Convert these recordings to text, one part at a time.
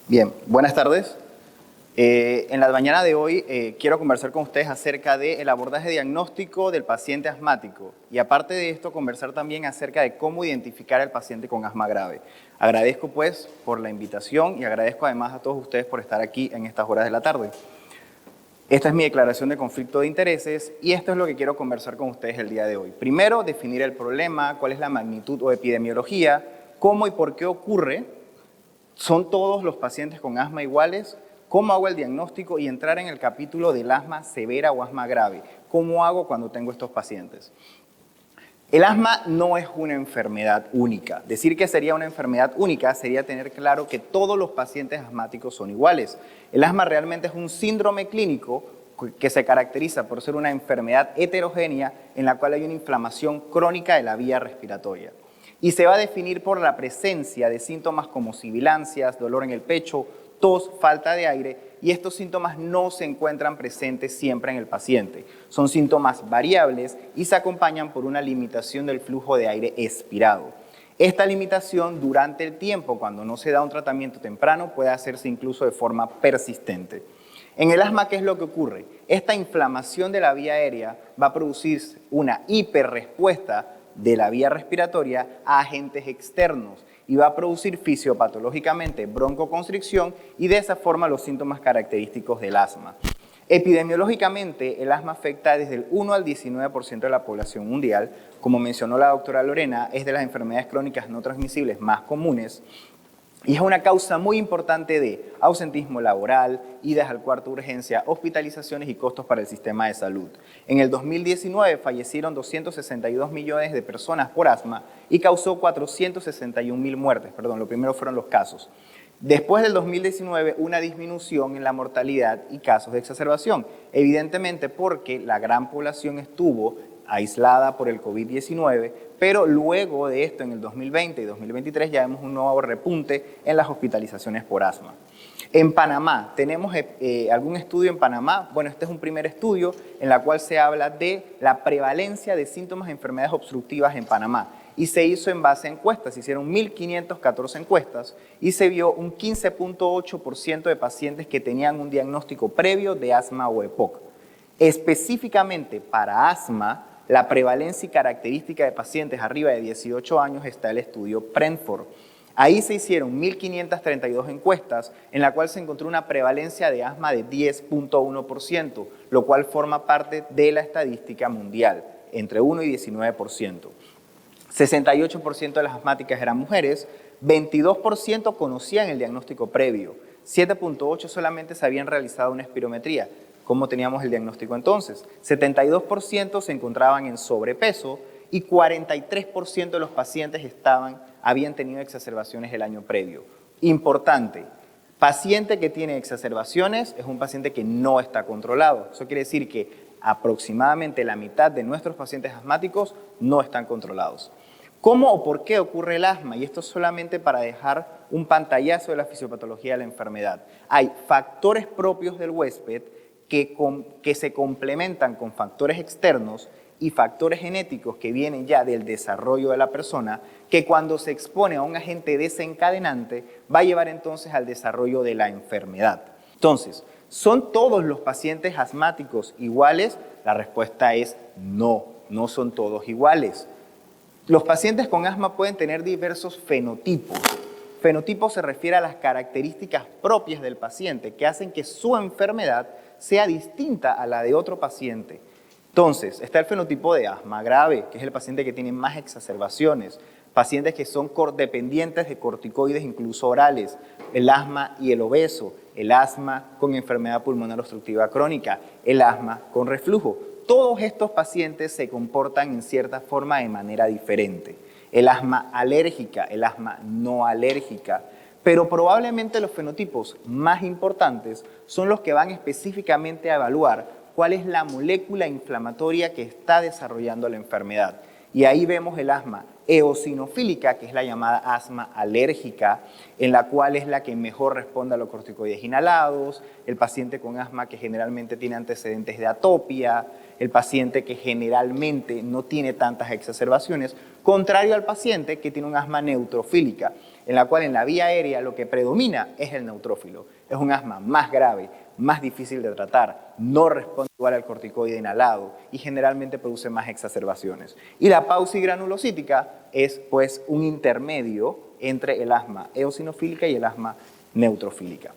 Bien, buenas tardes. En la mañana de hoy quiero conversar con ustedes acerca del abordaje diagnóstico del paciente asmático y aparte de esto conversar también acerca de cómo identificar al paciente con asma grave. Agradezco pues por la invitación y agradezco además a todos ustedes por estar aquí en estas horas de la tarde. Esta es mi declaración de conflicto de intereses y esto es lo que quiero conversar con ustedes el día de hoy. Primero, definir el problema, cuál es la magnitud o epidemiología, cómo y por qué ocurre, son todos los pacientes con asma iguales, cómo hago el diagnóstico y entrar en el capítulo del asma severa o asma grave. ¿Cómo hago cuando tengo estos pacientes? El asma no es una enfermedad única. Decir que sería una enfermedad única sería tener claro que todos los pacientes asmáticos son iguales. El asma realmente es un síndrome clínico que se caracteriza por ser una enfermedad heterogénea en la cual hay una inflamación crónica de la vía respiratoria. Y se va a definir por la presencia de síntomas como sibilancias, dolor en el pecho, tos, falta de aire, y estos síntomas no se encuentran presentes siempre en el paciente. Son síntomas variables y se acompañan por una limitación del flujo de aire expirado. Esta limitación durante el tiempo, cuando no se da un tratamiento temprano, puede hacerse incluso de forma persistente. En el asma, ¿qué es lo que ocurre? Esta inflamación de la vía aérea va a producir una hiperrespuesta de la vía respiratoria a agentes externos y va a producir fisiopatológicamente broncoconstricción y de esa forma los síntomas característicos del asma. Epidemiológicamente, el asma afecta desde el 1 al 19% de la población mundial. Como mencionó la doctora Lorena, es de las enfermedades crónicas no transmisibles más comunes y es una causa muy importante de ausentismo laboral, idas al cuarto de urgencia, hospitalizaciones y costos para el sistema de salud. En el 2019 fallecieron 262 millones de personas por asma y causó 461.000 muertes. Perdón, lo primero fueron los casos. Después del 2019, una disminución en la mortalidad y casos de exacerbación, evidentemente porque la gran población estuvo aislada por el COVID-19, pero luego de esto, en el 2020 y 2023, ya vemos un nuevo repunte en las hospitalizaciones por asma. En Panamá, ¿tenemos algún estudio en Panamá? Bueno, este es un primer estudio en el cual se habla de la prevalencia de síntomas de enfermedades obstructivas en Panamá y se hizo en base a encuestas, se hicieron 1.514 encuestas y se vio un 15.8% de pacientes que tenían un diagnóstico previo de asma o EPOC. Específicamente para asma, la prevalencia y característica de pacientes arriba de 18 años está el estudio Brentford. Ahí se hicieron 1.532 encuestas en la cual se encontró una prevalencia de asma de 10.1%, lo cual forma parte de la estadística mundial, entre 1 y 19%. 68% de las asmáticas eran mujeres, 22% conocían el diagnóstico previo, 7.8% solamente se habían realizado una espirometría. ¿Cómo teníamos el diagnóstico entonces? 72% se encontraban en sobrepeso y 43% de los pacientes habían tenido exacerbaciones el año previo. Importante, paciente que tiene exacerbaciones es un paciente que no está controlado. Eso quiere decir que aproximadamente la mitad de nuestros pacientes asmáticos no están controlados. ¿Cómo o por qué ocurre el asma? Y esto es solamente para dejar un pantallazo de la fisiopatología de la enfermedad. Hay factores propios del huésped que se complementan con factores externos y factores genéticos que vienen ya del desarrollo de la persona, que cuando se expone a un agente desencadenante va a llevar entonces al desarrollo de la enfermedad. Entonces, ¿son todos los pacientes asmáticos iguales? La respuesta es no, no son todos iguales. Los pacientes con asma pueden tener diversos fenotipos. Fenotipo se refiere a las características propias del paciente que hacen que su enfermedad sea distinta a la de otro paciente. Entonces, está el fenotipo de asma grave, que es el paciente que tiene más exacerbaciones, pacientes que son dependientes de corticoides incluso orales, el asma y el obeso, el asma con enfermedad pulmonar obstructiva crónica, el asma con reflujo. Todos estos pacientes se comportan en cierta forma de manera diferente. El asma alérgica, el asma no alérgica. Pero probablemente los fenotipos más importantes son los que van específicamente a evaluar cuál es la molécula inflamatoria que está desarrollando la enfermedad. Y ahí vemos el asma eosinofílica, que es la llamada asma alérgica, en la cual es la que mejor responde a los corticoides inhalados, el paciente con asma que generalmente tiene antecedentes de atopia, el paciente que generalmente no tiene tantas exacerbaciones, contrario al paciente que tiene un asma neutrofílica. en la cual en la vía aérea lo que predomina es el neutrófilo. Es un asma más grave, más difícil de tratar, no responde igual al corticoide inhalado y generalmente produce más exacerbaciones. Y la pausigranulocítica es pues un intermedio entre el asma eosinofílica y el asma neutrofílica.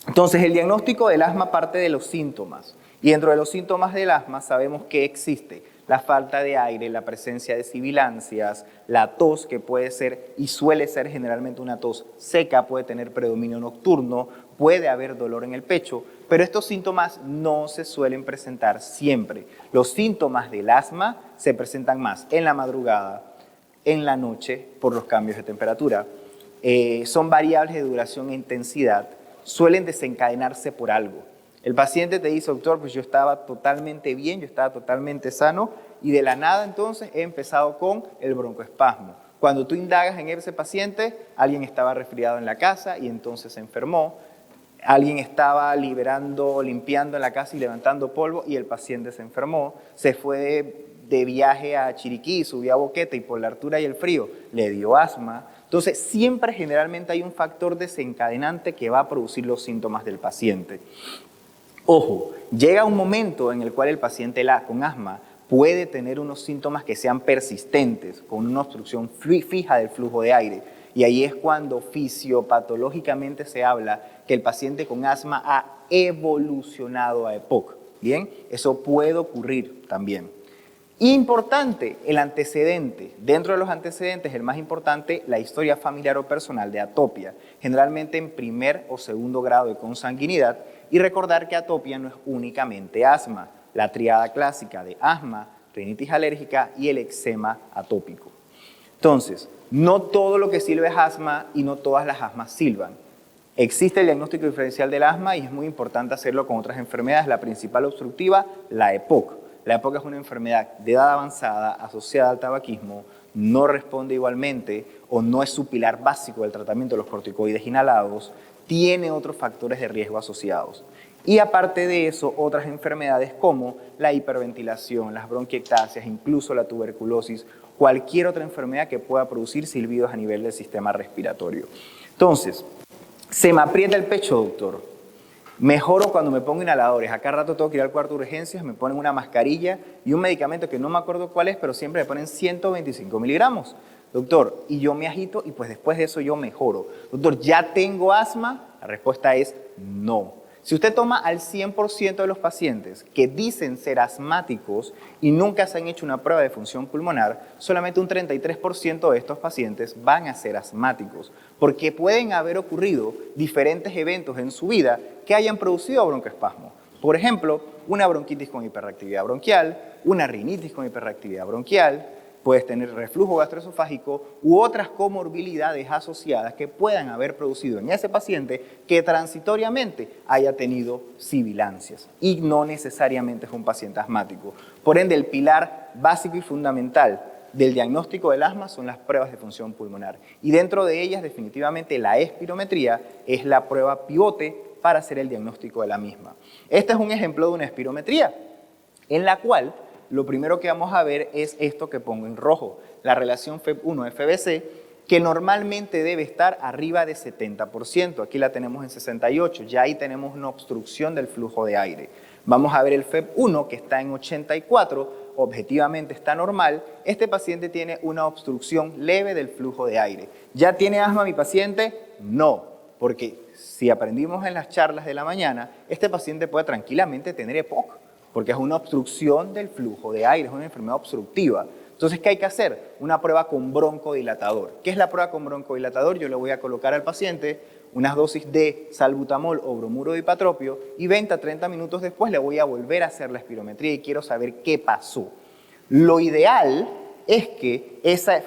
Entonces, el diagnóstico del asma parte de los síntomas. Y dentro de los síntomas del asma sabemos que existe la falta de aire, la presencia de sibilancias, la tos, que puede ser y suele ser generalmente una tos seca, puede tener predominio nocturno, puede haber dolor en el pecho, pero estos síntomas no se suelen presentar siempre. Los síntomas del asma se presentan más en la madrugada, en la noche, por los cambios de temperatura. Son variables de duración e intensidad, suelen desencadenarse por algo. El paciente te dice, doctor, pues yo estaba totalmente bien, yo estaba totalmente sano y de la nada entonces he empezado con el broncoespasmo. Cuando tú indagas en ese paciente, alguien estaba resfriado en la casa y entonces se enfermó, alguien estaba limpiando en la casa y levantando polvo y el paciente se enfermó, se fue de viaje a Chiriquí, subió a Boquete y por la altura y el frío le dio asma. Entonces, siempre generalmente hay un factor desencadenante que va a producir los síntomas del paciente. Ojo, llega un momento en el cual el paciente con asma puede tener unos síntomas que sean persistentes, con una obstrucción fija del flujo de aire. Y ahí es cuando fisiopatológicamente se habla que el paciente con asma ha evolucionado a EPOC. ¿Bien? Eso puede ocurrir también. Importante, el antecedente. Dentro de los antecedentes, el más importante, la historia familiar o personal de atopia, generalmente en primer o segundo grado de consanguinidad, y recordar que atopia no es únicamente asma, la triada clásica de asma, rinitis alérgica y el eczema atópico. Entonces, no todo lo que silba es asma y no todas las asmas silban. Existe el diagnóstico diferencial del asma y es muy importante hacerlo con otras enfermedades, la principal obstructiva, la EPOC. La EPOC es una enfermedad de edad avanzada asociada al tabaquismo, no responde igualmente o no es su pilar básico del tratamiento de los corticoides inhalados, tiene otros factores de riesgo asociados. Y aparte de eso, otras enfermedades como la hiperventilación, las bronquiectasias, incluso la tuberculosis, cualquier otra enfermedad que pueda producir silbidos a nivel del sistema respiratorio. Entonces, se me aprieta el pecho, doctor. Mejoro cuando me pongo inhaladores. Acá rato tengo que ir al cuarto de urgencias, me ponen una mascarilla y un medicamento que no me acuerdo cuál es, pero siempre me ponen 125 miligramos. Doctor, y yo me agito y pues después de eso yo mejoro. Doctor, ¿ya tengo asma? La respuesta es no. Si usted toma al 100% de los pacientes que dicen ser asmáticos y nunca se han hecho una prueba de función pulmonar, solamente un 33% de estos pacientes van a ser asmáticos, porque pueden haber ocurrido diferentes eventos en su vida que hayan producido broncoespasmo. Por ejemplo, una bronquitis con hiperreactividad bronquial, una rinitis con hiperreactividad bronquial, puedes tener reflujo gastroesofágico u otras comorbilidades asociadas que puedan haber producido en ese paciente que transitoriamente haya tenido sibilancias y no necesariamente es un paciente asmático. Por ende, el pilar básico y fundamental del diagnóstico del asma son las pruebas de función pulmonar y dentro de ellas definitivamente la espirometría es la prueba pivote para hacer el diagnóstico de la misma. Este es un ejemplo de una espirometría en la cual lo primero que vamos a ver es esto que pongo en rojo, la relación FEB1-FBC, que normalmente debe estar arriba de 70%. Aquí la tenemos en 68%, ya ahí tenemos una obstrucción del flujo de aire. Vamos a ver el FEB1 que está en 84%, objetivamente está normal. Este paciente tiene una obstrucción leve del flujo de aire. ¿Ya tiene asma mi paciente? No, porque si aprendimos en las charlas de la mañana, este paciente puede tranquilamente tener EPOC, porque es una obstrucción del flujo de aire, es una enfermedad obstructiva. Entonces, ¿qué hay que hacer? Una prueba con broncodilatador. ¿Qué es la prueba con broncodilatador? Yo le voy a colocar al paciente unas dosis de salbutamol o bromuro de ipatropio y 20 a 30 minutos después le voy a volver a hacer la espirometría y quiero saber qué pasó. Lo ideal es que esa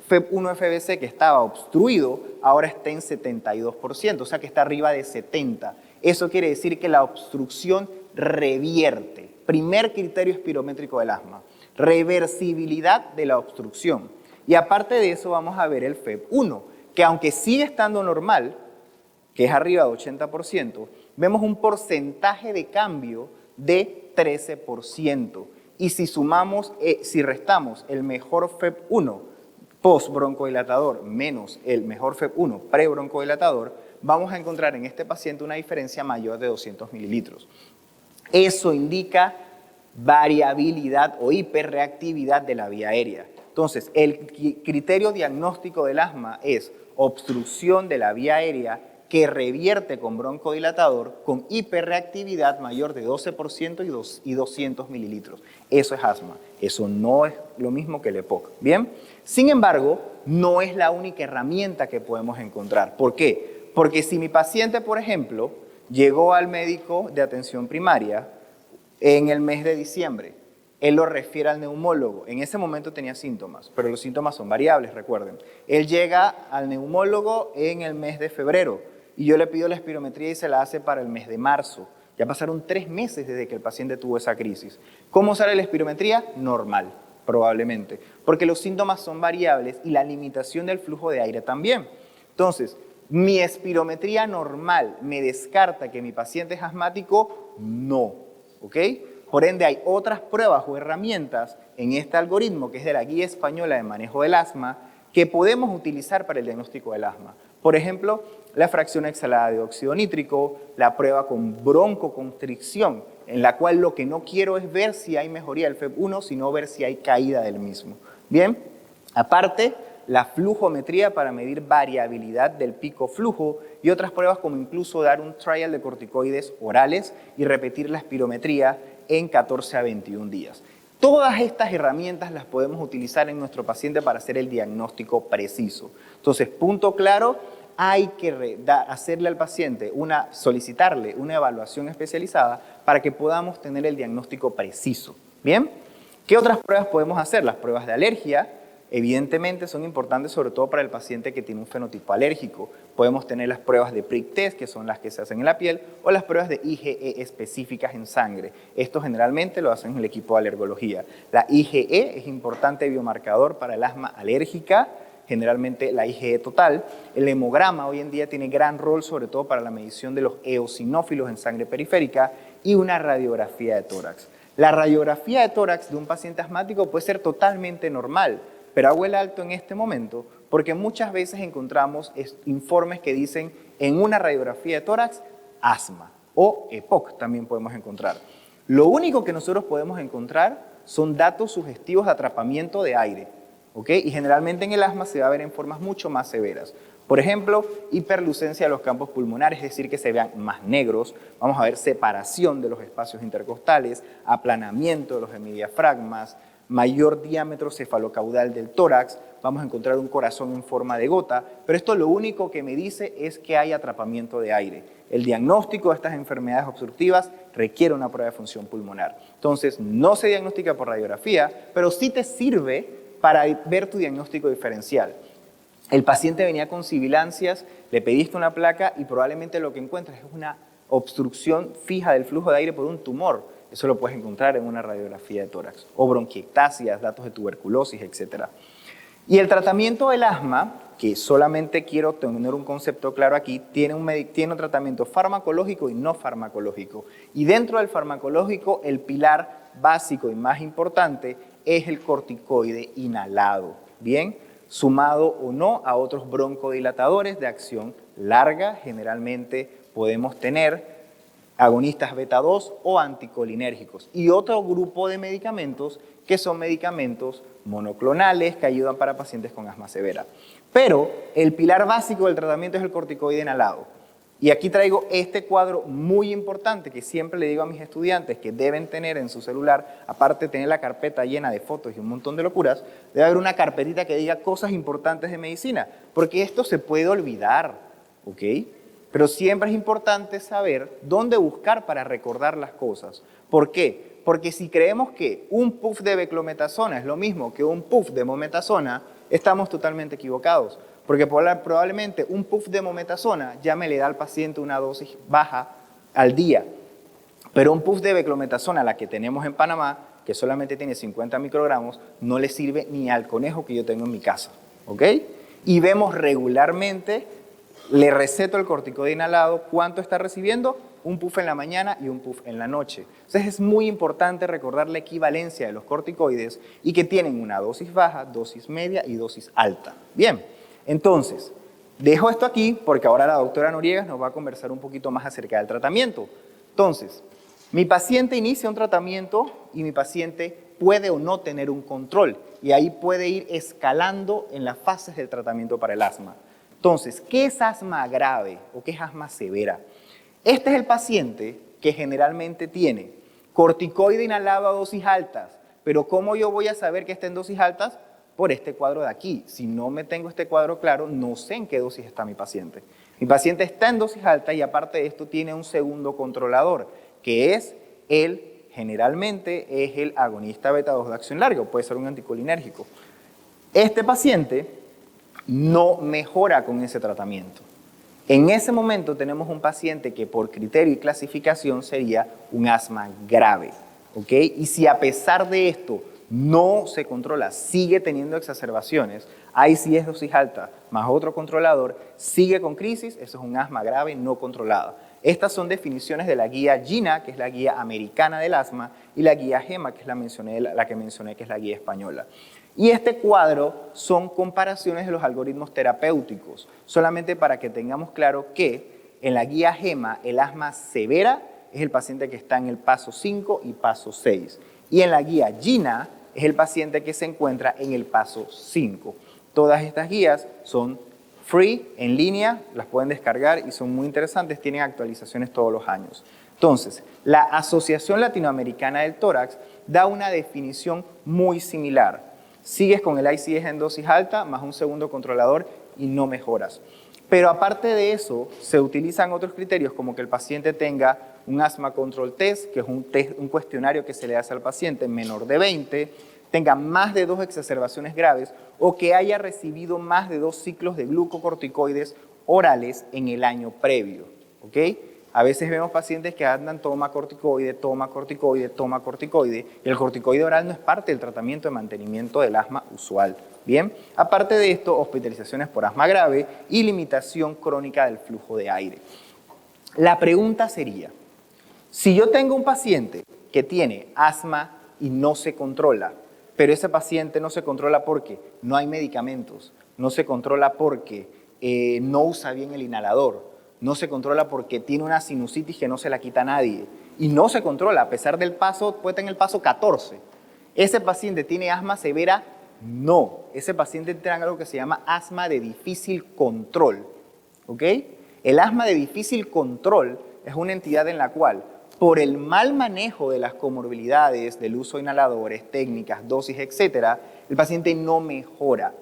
FEB1-FBC que estaba obstruido ahora esté en 72%, o sea que está arriba de 70%. Eso quiere decir que la obstrucción revierte. Primer criterio espirométrico del asma, reversibilidad de la obstrucción. Y aparte de eso vamos a ver el FEB1, que aunque sigue estando normal, que es arriba de 80%, vemos un porcentaje de cambio de 13%. Y si sumamos, si restamos el mejor FEB1 post-broncodilatador menos el mejor FEV1 pre-broncodilatador, vamos a encontrar en este paciente una diferencia mayor de 200 mililitros. Eso indica variabilidad o hiperreactividad de la vía aérea. Entonces, el criterio diagnóstico del asma es obstrucción de la vía aérea que revierte con broncodilatador con hiperreactividad mayor de 12% y 200 mililitros. Eso es asma. Eso no es lo mismo que el EPOC. ¿Bien? Sin embargo, no es la única herramienta que podemos encontrar. ¿Por qué? Porque si mi paciente, por ejemplo, llegó al médico de atención primaria en el mes de diciembre, él lo refiere al neumólogo. En ese momento tenía síntomas, pero los síntomas son variables, recuerden. Él llega al neumólogo en el mes de febrero y yo le pido la espirometría y se la hace para el mes de marzo. Ya pasaron 3 meses desde que el paciente tuvo esa crisis. ¿Cómo sale la espirometría? Normal, probablemente, porque los síntomas son variables y la limitación del flujo de aire también. Entonces, ¿mi espirometría normal me descarta que mi paciente es asmático? No, ¿ok? Por ende, hay otras pruebas o herramientas en este algoritmo, que es de la Guía Española de Manejo del Asma, que podemos utilizar para el diagnóstico del asma. Por ejemplo, la fracción exhalada de óxido nítrico, la prueba con broncoconstricción, en la cual lo que no quiero es ver si hay mejoría del FEV1, sino ver si hay caída del mismo. Bien, aparte, la flujometría para medir variabilidad del pico flujo y otras pruebas como incluso dar un trial de corticoides orales y repetir la espirometría en 14 a 21 días. Todas estas herramientas las podemos utilizar en nuestro paciente para hacer el diagnóstico preciso. Entonces, punto claro, hay que hacerle al paciente solicitarle una evaluación especializada para que podamos tener el diagnóstico preciso. ¿Bien? ¿Qué otras pruebas podemos hacer? Las pruebas de alergia, evidentemente son importantes sobre todo para el paciente que tiene un fenotipo alérgico. Podemos tener las pruebas de prick test, que son las que se hacen en la piel, o las pruebas de IgE específicas en sangre. Esto generalmente lo hacen en el equipo de alergología. La IgE es importante biomarcador para el asma alérgica, generalmente la IgE total. El hemograma hoy en día tiene gran rol sobre todo para la medición de los eosinófilos en sangre periférica y una radiografía de tórax. La radiografía de tórax de un paciente asmático puede ser totalmente normal, pero hago el alto en este momento porque muchas veces encontramos informes que dicen en una radiografía de tórax, asma o EPOC también podemos encontrar. Lo único que nosotros podemos encontrar son datos sugestivos de atrapamiento de aire, ¿ok? Y generalmente en el asma se va a ver en formas mucho más severas. Por ejemplo, hiperlucencia de los campos pulmonares, es decir, que se vean más negros. Vamos a ver separación de los espacios intercostales, aplanamiento de los hemidiafragmas, mayor diámetro cefalocaudal del tórax, vamos a encontrar un corazón en forma de gota, pero esto lo único que me dice es que hay atrapamiento de aire. El diagnóstico de estas enfermedades obstructivas requiere una prueba de función pulmonar. Entonces, no se diagnostica por radiografía, pero sí te sirve para ver tu diagnóstico diferencial. El paciente venía con sibilancias, le pediste una placa y probablemente lo que encuentras es una obstrucción fija del flujo de aire por un tumor. Eso lo puedes encontrar en una radiografía de tórax, o bronquiectasias, datos de tuberculosis, etc. Y el tratamiento del asma, que solamente quiero tener un concepto claro aquí, tiene un tratamiento farmacológico y no farmacológico. Y dentro del farmacológico, el pilar básico y más importante es el corticoide inhalado, ¿bien? Sumado o no a otros broncodilatadores de acción larga, generalmente podemos tener agonistas beta 2 o anticolinérgicos y otro grupo de medicamentos que son medicamentos monoclonales que ayudan para pacientes con asma severa. Pero el pilar básico del tratamiento es el corticoide inhalado. Y aquí traigo este cuadro muy importante que siempre le digo a mis estudiantes que deben tener en su celular, aparte de tener la carpeta llena de fotos y un montón de locuras, debe haber una carpetita que diga cosas importantes de medicina, porque esto se puede olvidar, ¿ok? Pero siempre es importante saber dónde buscar para recordar las cosas. ¿Por qué? Porque si creemos que un puff de beclometasona es lo mismo que un puff de mometasona, estamos totalmente equivocados. Porque probablemente un puff de mometasona ya me le da al paciente una dosis baja al día. Pero un puff de beclometasona, la que tenemos en Panamá, que solamente tiene 50 microgramos, no le sirve ni al conejo que yo tengo en mi casa. ¿Ok? Y vemos regularmente Le receto el corticoide inhalado. ¿Cuánto está recibiendo? Un puff en la mañana y un puff en la noche. Entonces es muy importante recordar la equivalencia de los corticoides y que tienen una dosis baja, dosis media y dosis alta. Bien, entonces, dejo esto aquí porque ahora la doctora Noriegas nos va a conversar un poquito más acerca del tratamiento. Entonces, mi paciente inicia un tratamiento y mi paciente puede o no tener un control y ahí puede ir escalando en las fases del tratamiento para el asma. Entonces, ¿qué es asma grave o qué es asma severa? Este es el paciente que generalmente tiene corticoide inhalado a dosis altas, pero ¿cómo yo voy a saber que está en dosis altas? Por este cuadro de aquí. Si no me tengo este cuadro claro, no sé en qué dosis está mi paciente. Mi paciente está en dosis alta y aparte de esto tiene un segundo controlador, que es generalmente es el agonista beta-2 de acción larga, puede ser un anticolinérgico. Este paciente no mejora con ese tratamiento. En ese momento tenemos un paciente que por criterio y clasificación sería un asma grave, ¿ok? Y si a pesar de esto no se controla, sigue teniendo exacerbaciones, ahí sí es dosis alta, más otro controlador, sigue con crisis, eso es un asma grave no controlada. Estas son definiciones de la guía GINA, que es la guía americana del asma, y la guía GEMA, que es la que mencioné, que es la guía española. Y este cuadro son comparaciones de los algoritmos terapéuticos, solamente para que tengamos claro que en la guía GEMA el asma severa es el paciente que está en el paso 5 y paso 6. Y en la guía GINA es el paciente que se encuentra en el paso 5. Todas estas guías son free, en línea, las pueden descargar y son muy interesantes, tienen actualizaciones todos los años. Entonces, la Asociación Latinoamericana del Tórax da una definición muy similar. Sigues con el ICS en dosis alta, más un segundo controlador y no mejoras. Pero aparte de eso, se utilizan otros criterios como que el paciente tenga un asma control test, que es un cuestionario que se le hace al paciente menor de 20, tenga más de 2 exacerbaciones graves o que haya recibido más de 2 ciclos de glucocorticoides orales en el año previo, ¿ok? A veces vemos pacientes que andan toma corticoide, toma corticoide, toma corticoide, y el corticoide oral no es parte del tratamiento de mantenimiento del asma usual. Bien, aparte de esto, hospitalizaciones por asma grave y limitación crónica del flujo de aire. La pregunta sería, si yo tengo un paciente que tiene asma y no se controla, pero ese paciente no se controla porque no hay medicamentos, no se controla porque no usa bien el inhalador, no se controla porque tiene una sinusitis que no se la quita a nadie y no se controla a pesar del paso, puede estar en el paso 14. ¿Ese paciente tiene asma severa? No, ese paciente tiene algo que se llama asma de difícil control, ¿ok? El asma de difícil control es una entidad en la cual por el mal manejo de las comorbilidades, del uso de inhaladores, técnicas, dosis, etc., el paciente no mejora.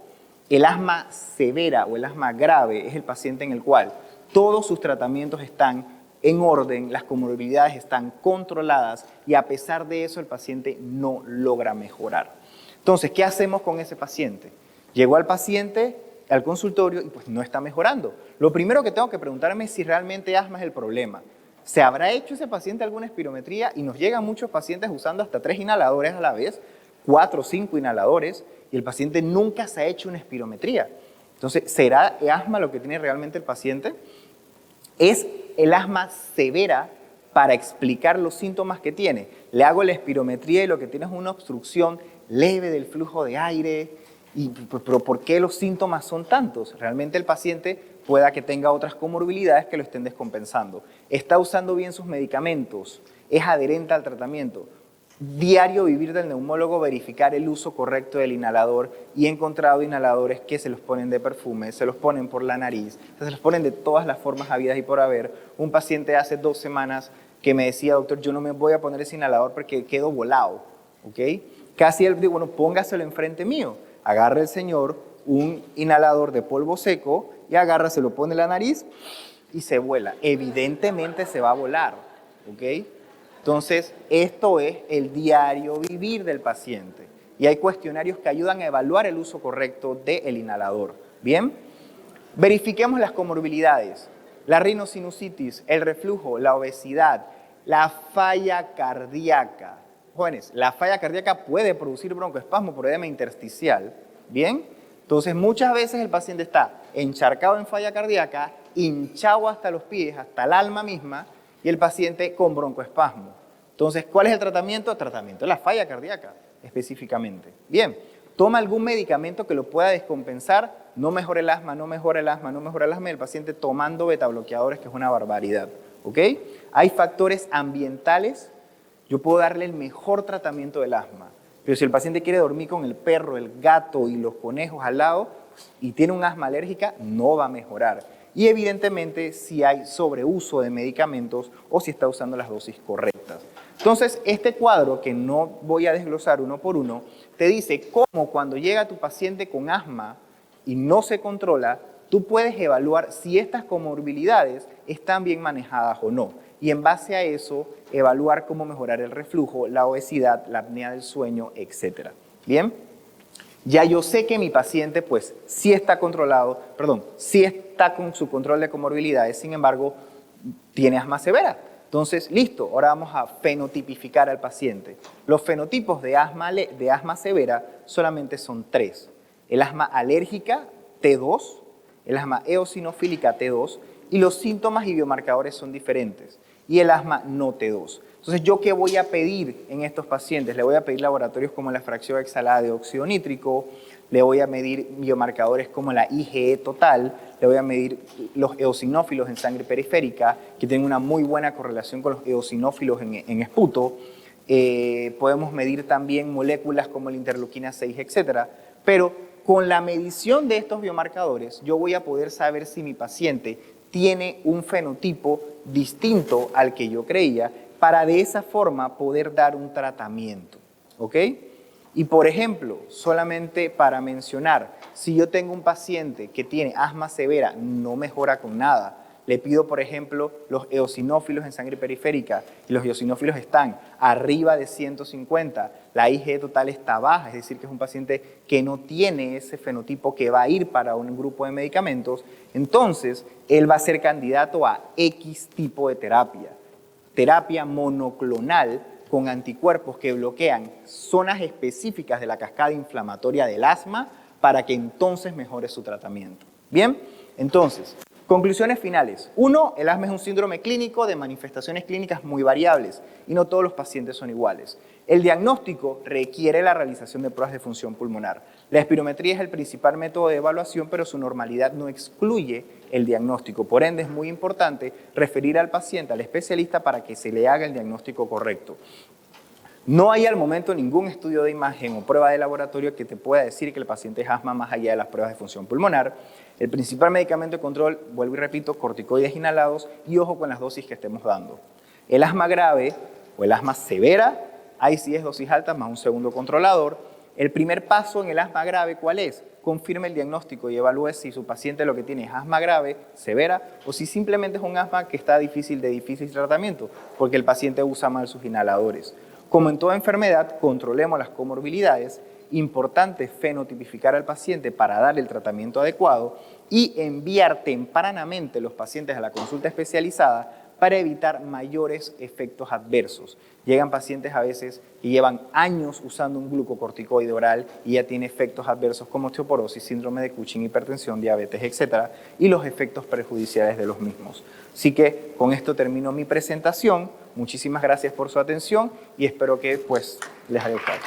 El asma severa o el asma grave es el paciente en el cual todos sus tratamientos están en orden, las comorbilidades están controladas y a pesar de eso el paciente no logra mejorar. Entonces, ¿qué hacemos con ese paciente? Llegó al paciente al consultorio y pues no está mejorando. Lo primero que tengo que preguntarme es si realmente asma es el problema. ¿Se habrá hecho ese paciente alguna espirometría? Y nos llegan muchos pacientes usando hasta 3 inhaladores a la vez, 4 o 5 inhaladores, y el paciente nunca se ha hecho una espirometría. Entonces, ¿será asma lo que tiene realmente el paciente? Es el asma severa para explicar los síntomas que tiene. Le hago la espirometría y lo que tiene es una obstrucción leve del flujo de aire. ¿Pero por qué los síntomas son tantos? Realmente el paciente pueda que tenga otras comorbilidades que lo estén descompensando. Está usando bien sus medicamentos, es adherente al tratamiento. Diario vivir del neumólogo, verificar el uso correcto del inhalador y he encontrado inhaladores que se los ponen de perfume, se los ponen por la nariz, se los ponen de todas las formas habidas y por haber. Un paciente hace 2 semanas que me decía, doctor, yo no me voy a poner ese inhalador porque quedo volado, ¿ok? Casi él dijo, bueno, póngaselo enfrente mío. Agarra el señor un inhalador de polvo seco y agarra, se lo pone en la nariz y se vuela. Evidentemente se va a volar, ¿ok? Entonces, esto es el diario vivir del paciente. Y hay cuestionarios que ayudan a evaluar el uso correcto del inhalador. ¿Bien? Verifiquemos las comorbilidades. La rinosinusitis, el reflujo, la obesidad, la falla cardíaca. Jóvenes, la falla cardíaca puede producir broncoespasmo por edema intersticial. ¿Bien? Entonces, muchas veces el paciente está encharcado en falla cardíaca, hinchado hasta los pies, hasta el alma misma, y el paciente con broncoespasmo. Entonces, ¿cuál es el tratamiento? El tratamiento de la falla cardíaca, específicamente. Bien, toma algún medicamento que lo pueda descompensar, no mejora el asma, no mejora el asma, no mejora el asma, y el paciente tomando betabloqueadores, que es una barbaridad. ¿Ok? Hay factores ambientales, yo puedo darle el mejor tratamiento del asma, pero si el paciente quiere dormir con el perro, el gato y los conejos al lado y tiene un asma alérgica, no va a mejorar. Y evidentemente si hay sobreuso de medicamentos o si está usando las dosis correctas. Entonces, este cuadro, que no voy a desglosar uno por uno, te dice cómo cuando llega tu paciente con asma y no se controla, tú puedes evaluar si estas comorbilidades están bien manejadas o no. Y en base a eso, evaluar cómo mejorar el reflujo, la obesidad, la apnea del sueño, etc. ¿Bien? Ya yo sé que mi paciente, pues, sí está controlado, sí está con su control de comorbilidades, sin embargo, tiene asma severa. Entonces, listo, ahora vamos a fenotipificar al paciente. Los fenotipos de asma severa solamente son 3. El asma alérgica, T2, el asma eosinofílica, T2, y los síntomas y biomarcadores son diferentes. Y el asma no T2. Entonces, ¿yo qué voy a pedir en estos pacientes? Le voy a pedir laboratorios como la fracción exhalada de óxido nítrico, le voy a medir biomarcadores como la IgE total, le voy a medir los eosinófilos en sangre periférica, que tienen una muy buena correlación con los eosinófilos en esputo. Podemos medir también moléculas como la interleuquina 6, etc. Pero con la medición de estos biomarcadores, yo voy a poder saber si mi paciente tiene un fenotipo distinto al que yo creía, para de esa forma poder dar un tratamiento, ¿ok? Y por ejemplo, solamente para mencionar, si yo tengo un paciente que tiene asma severa, no mejora con nada, le pido, por ejemplo, los eosinófilos en sangre periférica, y los eosinófilos están arriba de 150, la IgE total está baja, es decir, que es un paciente que no tiene ese fenotipo que va a ir para un grupo de medicamentos, entonces él va a ser candidato a X tipo de terapia monoclonal con anticuerpos que bloquean zonas específicas de la cascada inflamatoria del asma para que entonces mejore su tratamiento. Bien, entonces, conclusiones finales. 1, el asma es un síndrome clínico de manifestaciones clínicas muy variables y no todos los pacientes son iguales. El diagnóstico requiere la realización de pruebas de función pulmonar. La espirometría es el principal método de evaluación, pero su normalidad no excluye el diagnóstico. Por ende, es muy importante referir al paciente al especialista para que se le haga el diagnóstico correcto. No hay al momento ningún estudio de imagen o prueba de laboratorio que te pueda decir que el paciente es asma más allá de las pruebas de función pulmonar. El principal medicamento de control, vuelvo y repito, corticoides inhalados, y ojo con las dosis que estemos dando. El asma grave o el asma severa, ahí sí es dosis alta más un segundo controlador. El primer paso en el asma grave, ¿cuál es? Confirme el diagnóstico y evalúe si su paciente lo que tiene es asma grave, severa, o si simplemente es un asma que está de difícil tratamiento, porque el paciente usa mal sus inhaladores. Como en toda enfermedad, controlemos las comorbilidades. Importante fenotipificar al paciente para darle el tratamiento adecuado y enviar tempranamente los pacientes a la consulta especializada para evitar mayores efectos adversos. Llegan pacientes a veces que llevan años usando un glucocorticoide oral y ya tiene efectos adversos como osteoporosis, síndrome de Cushing, hipertensión, diabetes, etc. y los efectos perjudiciales de los mismos. Así que con esto termino mi presentación. Muchísimas gracias por su atención y espero que les haya gustado.